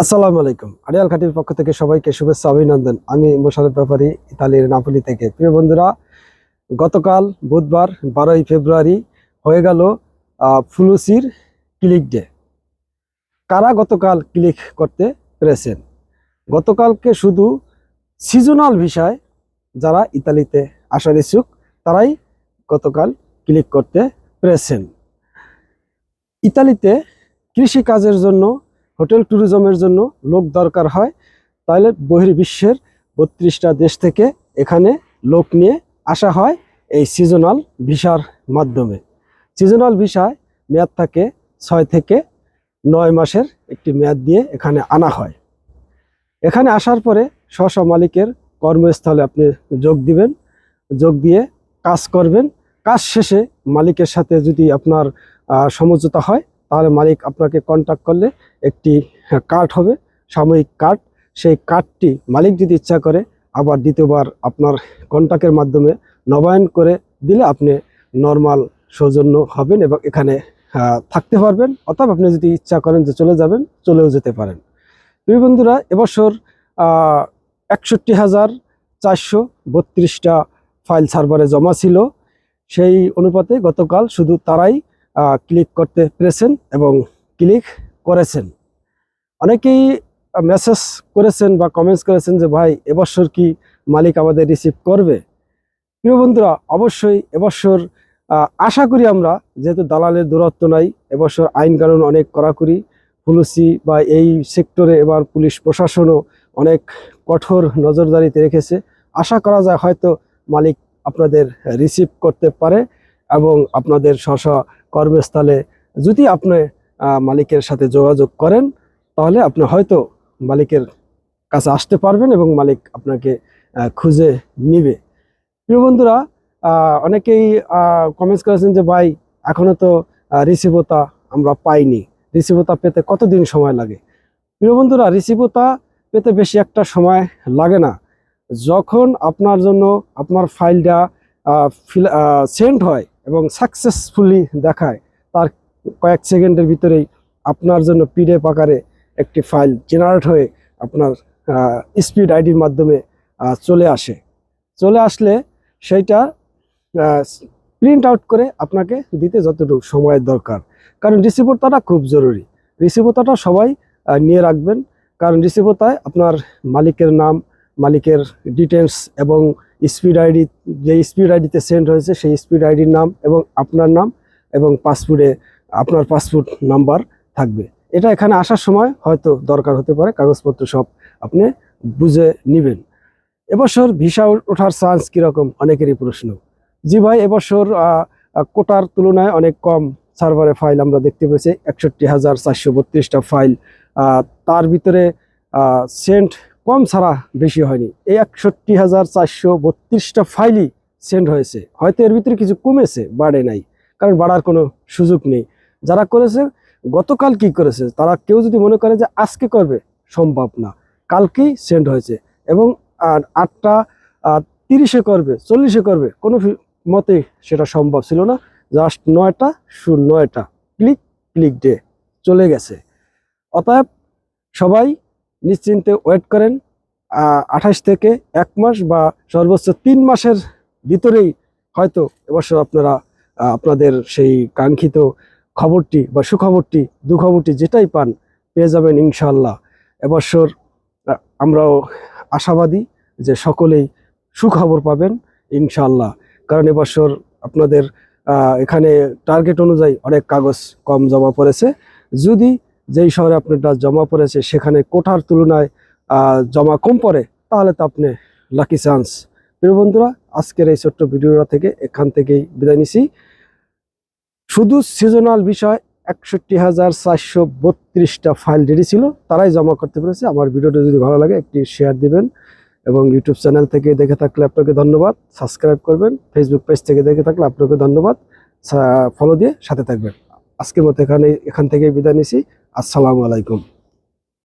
আসসালামু আলাইকুম। আড়িয়াল খাটির পক্ষ থেকে সবাইকে শুভেচ্ছা অভিনন্দন। আমি মোশাররফ ব্যাপারী, ইতালির নাপোলি থেকে। প্রিয় বন্ধুরা, গতকাল বুধবার 12ই ফেব্রুয়ারি হয়ে গেল ফুলুসির ক্লিক ডে। কারা গতকাল ক্লিক করতে পেরেছেন? গতকালকে শুধু সিজনাল ভিসায় যারা ইতালিতে আসার ইচ্ছুক তারাই গতকাল ক্লিক করতে পেরেছেন। ইতালিতে কৃষি কাজের জন্য, হোটেল ট্যুরিজমের জন্য লোক দরকার হয়, তাহলে বহির্বিশ্বের 32টা দেশ থেকে এখানে লোক নিয়ে আসা হয় এই সিজনাল ভিসার মাধ্যমে। সিজনাল ভিসায় মেয়াদ থাকে 6 থেকে 9 মাসের একটি মেয়াদ দিয়ে এখানে আনা হয়। এখানে আসার পরে স্ব মালিকের কর্মস্থলে আপনি যোগ দিবেন, যোগ দিয়ে কাজ করবেন। কাজ শেষে মালিকের সাথে যদি আপনার সমঝোতা হয়, তাহলে মালিক আপনাকে কন্ট্যাক্ট করলে একটি কার্ড হবে, সাময়িক কার্ড। সেই কার্ডটি মালিক যদি ইচ্ছা করে আবার দ্বিতীয়বার আপনার কন্ট্যাক্টের মাধ্যমে নবায়ন করে দিলে আপনি নর্মাল সৌজন্য হবেন এবং এখানে থাকতে পারবেন। অথবা আপনি যদি ইচ্ছা করেন যে চলে যাবেন, চলেও যেতে পারেন। প্রিয় বন্ধুরা, এবছর 61,432টা ফাইল সার্ভারে জমা ছিল। সেই অনুপাতে গতকাল শুধু তারাই ক্লিক করতে পেরেছেন এবং ক্লিক করেছেন। অনেকেই মেসেজ করেছেন বা কমেন্টস করেছেন যে ভাই, এবছর কি মালিক আমাদের রিসিভ করবে? প্রিয় বন্ধুরা, অবশ্যই এবছর আশা করি আমরা, যেহেতু দালালের দূরত্ব নাই, এবছর আইন কানুন অনেক কড়াকড়ি, পুলিশি বা এই সেক্টরে এবার পুলিশ প্রশাসনও অনেক কঠোর নজরদারিতে রেখেছে। আশা করা যায় হয়তো মালিক আপনাদের রিসিভ করতে পারে এবং আপনাদের স্ব কর্মস্থলে যদি আপনি মালিকের সাথে যোগাযোগ করেন, তাহলে আপনি হয়তো মালিকের কাছে আসতে পারবেন এবং মালিক আপনাকে খুঁজে নিবে। প্রিয় বন্ধুরা, অনেকেই কমেন্টস করেছেন যে ভাই, এখনো তো রিসিভতা আমরা পাইনি, রিসিভতা পেতে কতদিন সময় লাগে? প্রিয় বন্ধুরা, রিসিভতা পেতে বেশি একটা সময় লাগে না। যখন আপনার জন্য আপনার ফাইলটা সেন্ড হয় এবং সাকসেসফুলি দেখায়, তার কয়েক সেকেন্ডের ভিতরেই আপনার জন্য পিডিএফ আকারে একটি ফাইল জেনারেট হয়ে আপনার স্পিড আইডির মাধ্যমে চলে আসে। চলে আসলে সেইটা প্রিন্ট আউট করে আপনাকে দিতে যতটুকু সময়ের দরকার। কারণ রিসিভতাটা খুব জরুরি। রিসিভতাটা সবাই নিয়ে রাখবেন, কারণ রিসিভতায় আপনার মালিকের নাম, মালিকের ডিটেলস এবং স্পিড আইডি, যে স্পিড আইডিতে সেন্ড হয়েছে সেই স্পিড আইডির নাম এবং আপনার নাম এবং পাসপোর্টে আপনার পাসপোর্ট নাম্বার থাকবে। এটা এখানে আসার সময় হয়তো দরকার হতে পারে, কাগজপত্র সব আপনি বুঝে নেবেন। এবছর ভিসা ওঠার চান্স কীরকম, অনেকেরই প্রশ্ন। জি ভাই, এবছর কোটার তুলনায় অনেক কম সার্ভারে ফাইল আমরা দেখতে পেয়েছি। 61,432টা ফাইল, তার ভিতরে সেন্ড কম ছাড়া বেশি হয়নি। এই 61,432টা ফাইলই সেন্ড হয়েছে। হয়তো এর ভিতরে কিছু কমেছে, বাড়ে নাই, কারণ বাড়ার কোনো সুযোগ নেই। যারা করেছে গতকাল কি করেছে, তারা কেউ যদি মনে করে যে আজকে করবে, সম্ভব না। কালকেই সেন্ড হয়েছে এবং 8টা 30-এ করবে, 40-এ করবে, কোনো মতে সেটা সম্ভব ছিল না। জাস্ট 9টা ক্লিক ডে চলে গেছে। অতএব সবাই নিশ্চিন্তে ওয়েট করেন। 28 থেকে 1 মাস বা সর্বোচ্চ 3 মাসের ভিতরেই হয়তো এবছর আপনারা আপনাদের সেই কাঙ্ক্ষিত খবরটি বা সুখবরটি, দুখবরটি যেটাই পান পেয়ে যাবেন ইনশাআল্লাহ। এবছর আমরাও আশাবাদী যে সকলেই সুখবর পাবেন ইনশাআল্লাহ। কারণ এবছর আপনাদের এখানে টার্গেট অনুযায়ী অনেক কাগজ কম জমা পড়েছে। যদি যেই শহরে আপনারটা জমা পড়েছে সেখানে কোটার তুলনায় জমা কম পড়ে, তাহলে তো আপনি লাকি চান্স। প্রিয় বন্ধুরা, আজকের এই ছোট্ট ভিডিওটা থেকে এখান থেকেই বিদায় নিছি। শুধু সিজনাল বিষয় 61,432টা ফাইল রেডি ছিল, তারাই জমা করতে পেরেছে। আমার ভিডিওটা যদি ভালো লাগে একটি শেয়ার দিবেন এবং ইউটিউব চ্যানেল থেকে দেখে থাকলে আপনাকে ধন্যবাদ, সাবস্ক্রাইব করবেন। ফেসবুক পেজ থেকে দেখে থাকলে আপনাকে ধন্যবাদ, ফলো দিয়ে সাথে থাকবেন। আজকের মতো এখান থেকে বিদায় নিছি। আসসালামু আলাইকুম।